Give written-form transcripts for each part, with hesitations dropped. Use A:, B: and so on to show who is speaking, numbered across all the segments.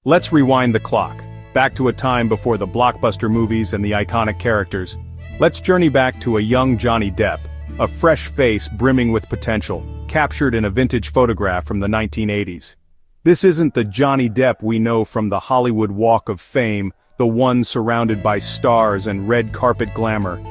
A: Let's rewind the clock, back to a time before the blockbuster movies and the iconic characters. Let's journey back to a young Johnny Depp, a fresh face brimming with potential, captured in a vintage photograph from the 1980s. This isn't the Johnny Depp we know from the Hollywood Walk of Fame, the one surrounded by stars and red carpet glamour.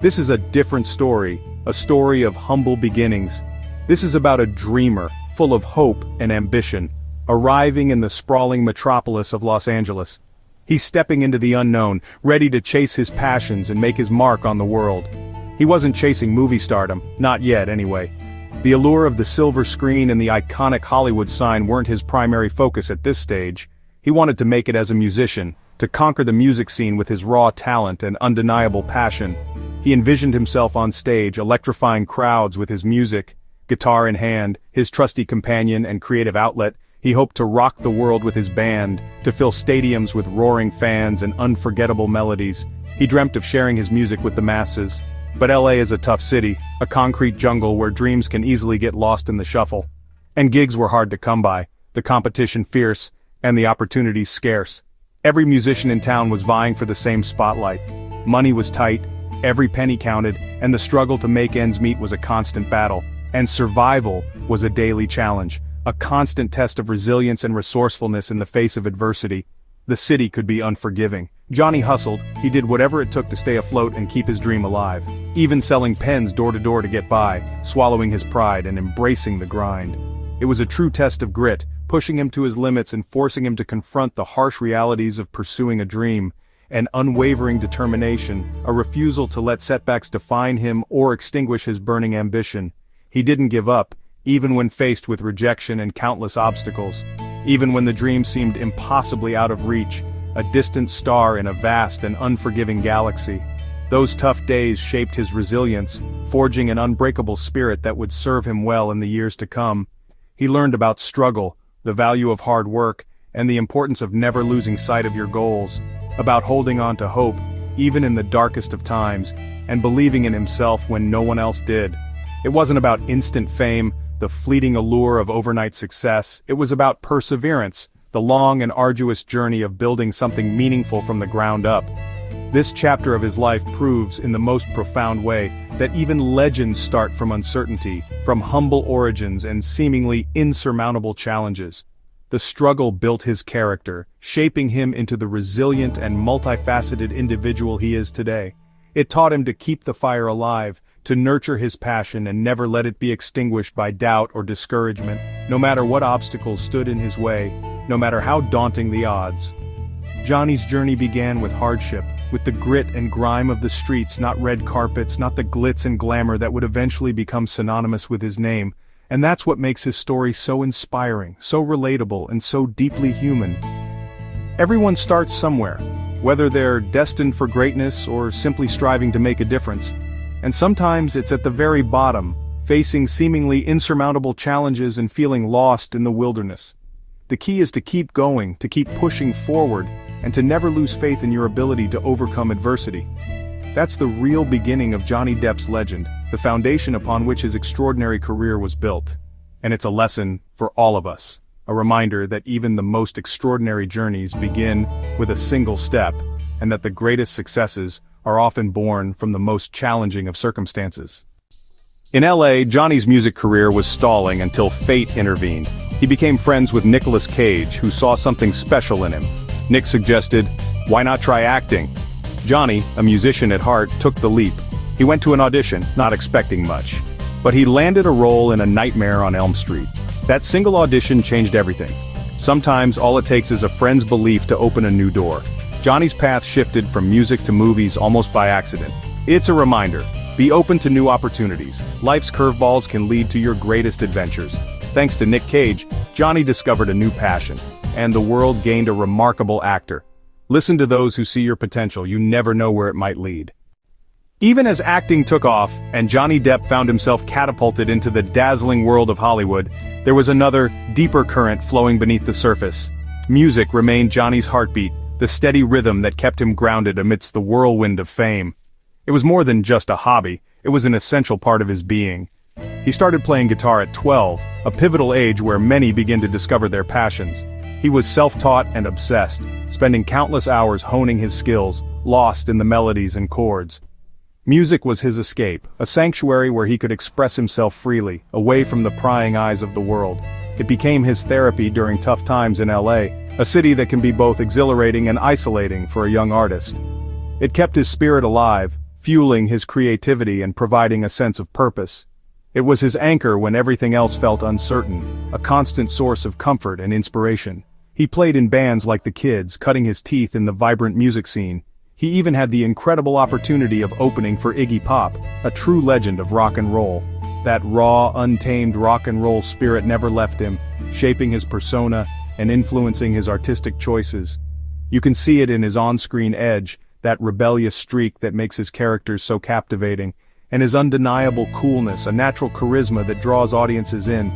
A: This is a different story, a story of humble beginnings. This is about a dreamer, full of hope and ambition, arriving in the sprawling metropolis of Los Angeles. He's stepping into the unknown, ready to chase his passions and make his mark on the world. He wasn't chasing movie stardom, not yet anyway. The allure of the silver screen and the iconic Hollywood sign weren't his primary focus at this stage. He wanted to make it as a musician, to conquer the music scene with his raw talent and undeniable passion. He envisioned himself on stage, electrifying crowds with his music. Guitar in hand, his trusty companion and creative outlet, he hoped to rock the world with his band, to fill stadiums with roaring fans and unforgettable melodies. He dreamt of sharing his music with the masses. But LA is a tough city, a concrete jungle where dreams can easily get lost in the shuffle. And gigs were hard to come by, the competition fierce, and the opportunities scarce. Every musician in town was vying for the same spotlight. Money was tight, every penny counted, and the struggle to make ends meet was a constant battle. And survival was a daily challenge, a constant test of resilience and resourcefulness in the face of adversity. The city could be unforgiving. Johnny hustled, he did whatever it took to stay afloat and keep his dream alive, even selling pens door to door to get by, swallowing his pride and embracing the grind. It was a true test of grit, pushing him to his limits and forcing him to confront the harsh realities of pursuing a dream, an unwavering determination, a refusal to let setbacks define him or extinguish his burning ambition. He didn't give up, even when faced with rejection and countless obstacles. Even when the dream seemed impossibly out of reach, a distant star in a vast and unforgiving galaxy. Those tough days shaped his resilience, forging an unbreakable spirit that would serve him well in the years to come. He learned about struggle, the value of hard work, and the importance of never losing sight of your goals, about holding on to hope, even in the darkest of times, and believing in himself when no one else did. It wasn't about instant fame, the fleeting allure of overnight success. It was about perseverance, the long and arduous journey of building something meaningful from the ground up. This chapter of his life proves in the most profound way that even legends start from uncertainty, from humble origins and seemingly insurmountable challenges. The struggle built his character, shaping him into the resilient and multifaceted individual he is today. It taught him to keep the fire alive, to nurture his passion and never let it be extinguished by doubt or discouragement, no matter what obstacles stood in his way, no matter how daunting the odds. Johnny's journey began with hardship, with the grit and grime of the streets, not red carpets, not the glitz and glamour that would eventually become synonymous with his name. And that's what makes his story so inspiring, so relatable, and so deeply human. Everyone starts somewhere, whether they're destined for greatness or simply striving to make a difference. And sometimes it's at the very bottom, facing seemingly insurmountable challenges and feeling lost in the wilderness. The key is to keep going, to keep pushing forward, and to never lose faith in your ability to overcome adversity. That's the real beginning of Johnny Depp's legend, the foundation upon which his extraordinary career was built. And it's a lesson for all of us, a reminder that even the most extraordinary journeys begin with a single step, and that the greatest successes are often born from the most challenging of circumstances. In LA, Johnny's music career was stalling until fate intervened. He became friends with Nicolas Cage, who saw something special in him. Nick suggested, "Why not try acting?" Johnny, a musician at heart, took the leap. He went to an audition, not expecting much. But he landed a role in A Nightmare on Elm Street. That single audition changed everything. Sometimes all it takes is a friend's belief to open a new door. Johnny's path shifted from music to movies almost by accident. It's a reminder. Be open to new opportunities. Life's curveballs can lead to your greatest adventures. Thanks to Nick Cage, Johnny discovered a new passion, and the world gained a remarkable actor. Listen to those who see your potential. You never know where it might lead. Even as acting took off, and Johnny Depp found himself catapulted into the dazzling world of Hollywood, there was another, deeper current flowing beneath the surface. Music remained Johnny's heartbeat, the steady rhythm that kept him grounded amidst the whirlwind of fame. It was more than just a hobby, it was an essential part of his being. He started playing guitar at 12, a pivotal age where many begin to discover their passions. He He was self-taught and obsessed, spending countless hours honing his skills, lost in the melodies and chords. Music was his escape, a sanctuary where he could express himself freely, away from the prying eyes of the world. It became his therapy during tough times in LA, a city that can be both exhilarating and isolating for a young artist. It kept his spirit alive, fueling his creativity and providing a sense of purpose. It was his anchor when everything else felt uncertain, a constant source of comfort and inspiration. He played in bands like The Kids, cutting his teeth in the vibrant music scene. He even had the incredible opportunity of opening for Iggy Pop, a true legend of rock and roll. That raw, untamed rock and roll spirit never left him, shaping his persona and influencing his artistic choices. You can see it in his on-screen edge, that rebellious streak that makes his characters so captivating, and his undeniable coolness, a natural charisma that draws audiences in.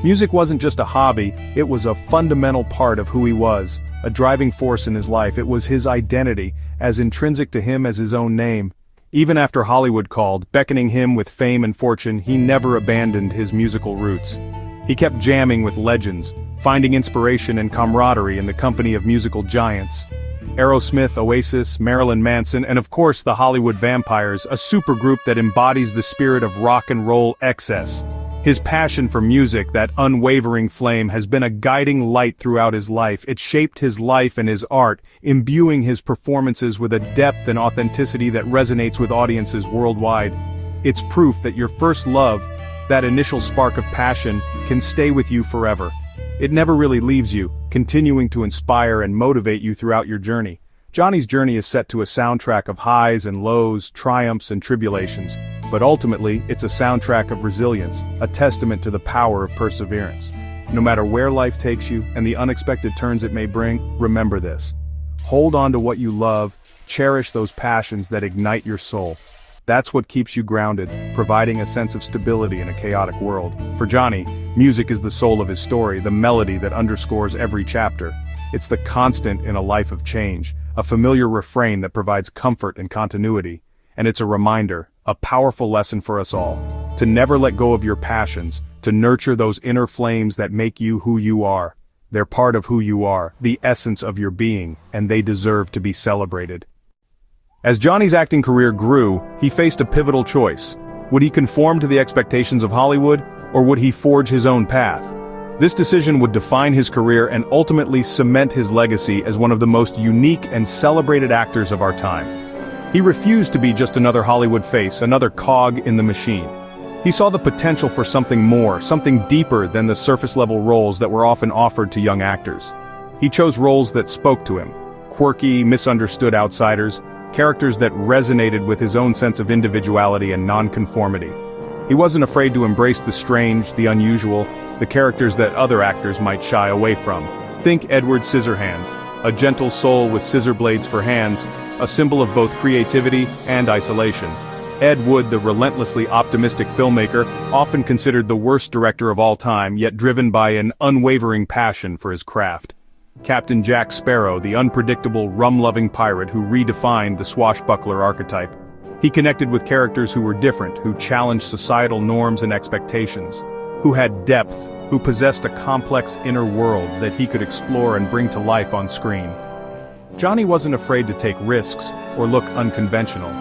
A: Music wasn't just a hobby, it was a fundamental part of who he was, a driving force in his life. It was his identity, as intrinsic to him as his own name. Even after Hollywood called, beckoning him with fame and fortune, he never abandoned his musical roots. He kept jamming with legends, finding inspiration and camaraderie in the company of musical giants. Aerosmith, Oasis, Marilyn Manson, and of course the Hollywood Vampires, a supergroup that embodies the spirit of rock and roll excess. His passion for music, that unwavering flame, has been a guiding light throughout his life. It shaped his life and his art, imbuing his performances with a depth and authenticity that resonates with audiences worldwide. It's proof that your first love, that initial spark of passion, can stay with you forever. It never really leaves you, continuing to inspire and motivate you throughout your journey. Johnny's journey is set to a soundtrack of highs and lows, triumphs and tribulations, but ultimately, it's a soundtrack of resilience, a testament to the power of perseverance. No matter where life takes you and the unexpected turns it may bring, remember this. Hold on to what you love, cherish those passions that ignite your soul. That's what keeps you grounded, providing a sense of stability in a chaotic world. For Johnny, music is the soul of his story, the melody that underscores every chapter. It's the constant in a life of change, a familiar refrain that provides comfort and continuity. And it's a reminder, a powerful lesson for us all, to never let go of your passions, to nurture those inner flames that make you who you are. They're part of who you are, the essence of your being, and they deserve to be celebrated. As Johnny's acting career grew, he faced a pivotal choice. Would he conform to the expectations of Hollywood, or would he forge his own path? This decision would define his career and ultimately cement his legacy as one of the most unique and celebrated actors of our time. He refused to be just another Hollywood face, another cog in the machine. He saw the potential for something more, something deeper than the surface-level roles that were often offered to young actors. He chose roles that spoke to him, quirky, misunderstood outsiders, characters that resonated with his own sense of individuality and nonconformity. He wasn't afraid to embrace the strange, the unusual, the characters that other actors might shy away from. Think Edward Scissorhands, a gentle soul with scissor blades for hands, a symbol of both creativity and isolation. Ed Wood, the relentlessly optimistic filmmaker, often considered the worst director of all time, yet driven by an unwavering passion for his craft. Captain Jack Sparrow, the unpredictable, rum-loving pirate who redefined the swashbuckler archetype. He connected with characters who were different, who challenged societal norms and expectations, who had depth, who possessed a complex inner world that he could explore and bring to life on screen. Johnny wasn't afraid to take risks or look unconventional.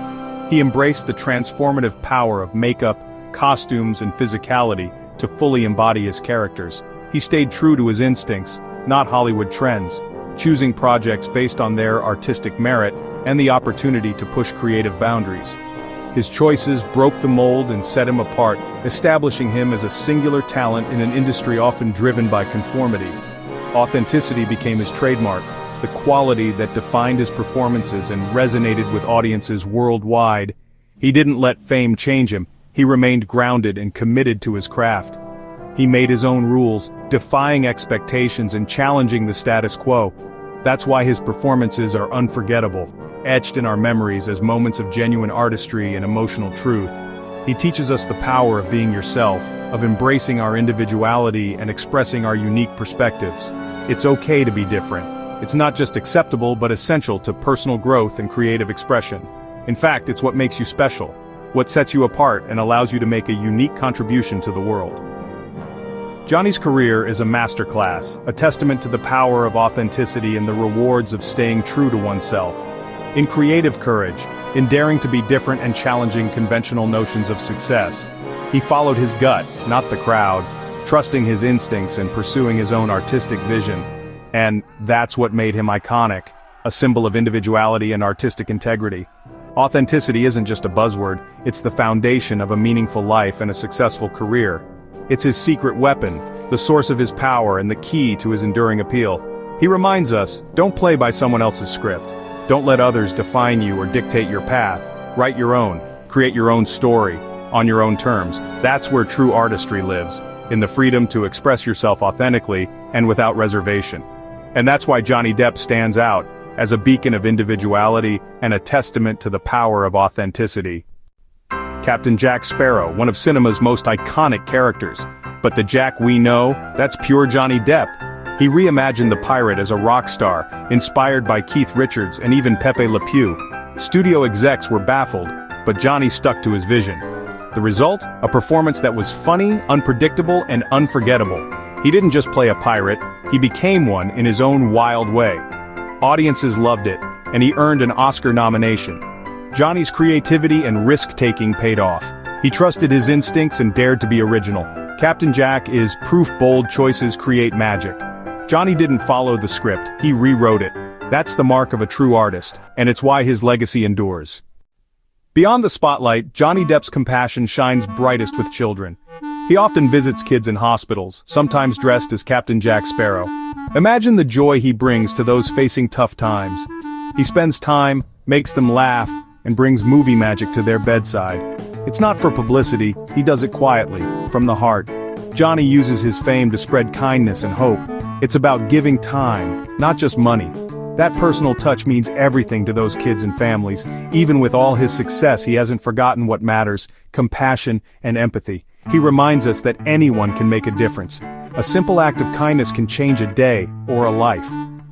A: He embraced the transformative power of makeup, costumes, and physicality to fully embody his characters. He stayed true to his instincts, not Hollywood trends, choosing projects based on their artistic merit and the opportunity to push creative boundaries. His choices broke the mold and set him apart, establishing him as a singular talent in an industry often driven by conformity. Authenticity became his trademark, the quality that defined his performances and resonated with audiences worldwide. He didn't let fame change him, he remained grounded and committed to his craft. He made his own rules, defying expectations and challenging the status quo. That's why his performances are unforgettable, etched in our memories as moments of genuine artistry and emotional truth. He teaches us the power of being yourself, of embracing our individuality and expressing our unique perspectives. It's okay to be different. It's not just acceptable but essential to personal growth and creative expression. In fact, it's what makes you special, what sets you apart and allows you to make a unique contribution to the world. Johnny's career is a masterclass, a testament to the power of authenticity and the rewards of staying true to oneself. In creative courage, in daring to be different and challenging conventional notions of success, he followed his gut, not the crowd, trusting his instincts and pursuing his own artistic vision. And that's what made him iconic, a symbol of individuality and artistic integrity. Authenticity isn't just a buzzword, it's the foundation of a meaningful life and a successful career. It's his secret weapon, the source of his power and the key to his enduring appeal. He reminds us, don't play by someone else's script. Don't let others define you or dictate your path. Write your own, create your own story, on your own terms. That's where true artistry lives, in the freedom to express yourself authentically and without reservation. And that's why Johnny Depp stands out, as a beacon of individuality and a testament to the power of authenticity. Captain Jack Sparrow, one of cinema's most iconic characters. But the Jack we know, that's pure Johnny Depp. He reimagined the pirate as a rock star, inspired by Keith Richards and even Pepe Le Pew. Studio execs were baffled, but Johnny stuck to his vision. The result? A performance that was funny, unpredictable, and unforgettable. He didn't just play a pirate, he became one in his own wild way. Audiences loved it, and he earned an Oscar nomination. Johnny's creativity and risk-taking paid off. He trusted his instincts and dared to be original. Captain Jack is proof bold choices create magic. Johnny didn't follow the script, he rewrote it. That's the mark of a true artist, and it's why his legacy endures. Beyond the spotlight, Johnny Depp's compassion shines brightest with children. He often visits kids in hospitals, sometimes dressed as Captain Jack Sparrow. Imagine the joy he brings to those facing tough times. He spends time, makes them laugh, and brings movie magic to their bedside. It's not for publicity, he does it quietly, from the heart. Johnny uses his fame to spread kindness and hope. It's about giving time, not just money. That personal touch means everything to those kids and families. Even with all his success, he hasn't forgotten what matters: compassion and empathy. He reminds us that anyone can make a difference. A simple act of kindness can change a day or a life.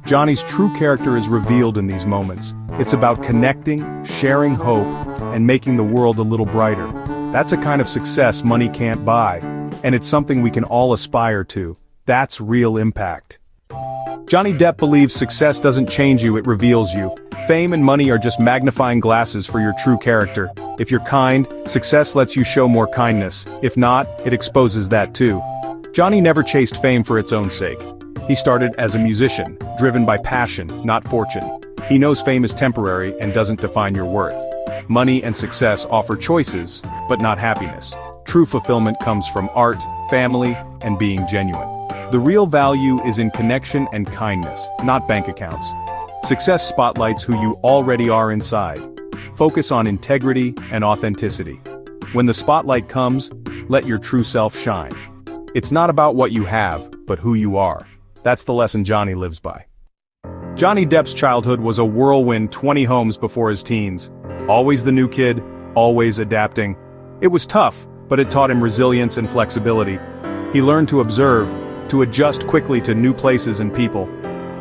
A: Johnny's true character is revealed in these moments. It's about connecting, sharing hope, and making the world a little brighter. That's a kind of success money can't buy, and it's something we can all aspire to. That's real impact. Johnny Depp believes success doesn't change you, it reveals you. Fame and money are just magnifying glasses for your true character. If you're kind, success lets you show more kindness. If not, it exposes that too. Johnny never chased fame for its own sake. He started as a musician, driven by passion, not fortune. He knows fame is temporary and doesn't define your worth. Money and success offer choices, but not happiness. True fulfillment comes from art, family, and being genuine. The real value is in connection and kindness, not bank accounts. Success spotlights who you already are inside. Focus on integrity and authenticity. When the spotlight comes, let your true self shine. It's not about what you have, but who you are. That's the lesson Johnny lives by. Johnny Depp's childhood was a whirlwind 20 homes before his teens. Always the new kid, always adapting. It was tough, but it taught him resilience and flexibility. He learned to observe, to adjust quickly to new places and people.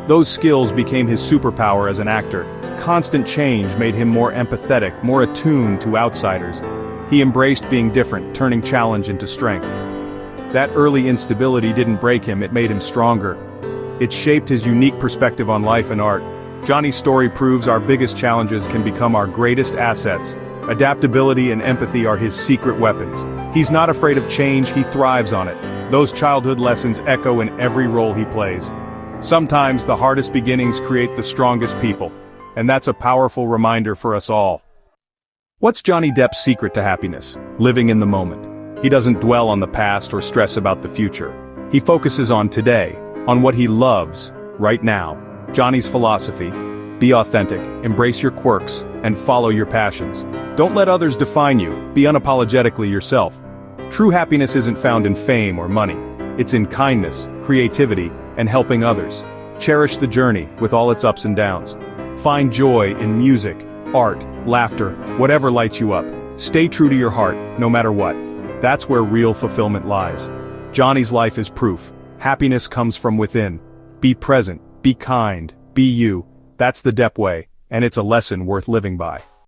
A: Those skills became his superpower as an actor. Constant change made him more empathetic, more attuned to outsiders. He embraced being different, turning challenge into strength. That early instability didn't break him, it made him stronger. It shaped his unique perspective on life and art. Johnny's story proves our biggest challenges can become our greatest assets. Adaptability and empathy are his secret weapons. He's not afraid of change, he thrives on it. Those childhood lessons echo in every role he plays. Sometimes the hardest beginnings create the strongest people, and that's a powerful reminder for us all. What's Johnny Depp's secret to happiness? Living in the moment. He doesn't dwell on the past or stress about the future. He focuses on today, on what he loves, right now. Johnny's philosophy: be authentic, embrace your quirks, and follow your passions. Don't let others define you, be unapologetically yourself. True happiness isn't found in fame or money. It's in kindness, creativity, and helping others. Cherish the journey, with all its ups and downs. Find joy in music, art, laughter, whatever lights you up. Stay true to your heart, no matter what. That's where real fulfillment lies. Johnny's life is proof. Happiness comes from within. Be present, be kind, be you. That's the Depp way, and it's a lesson worth living by.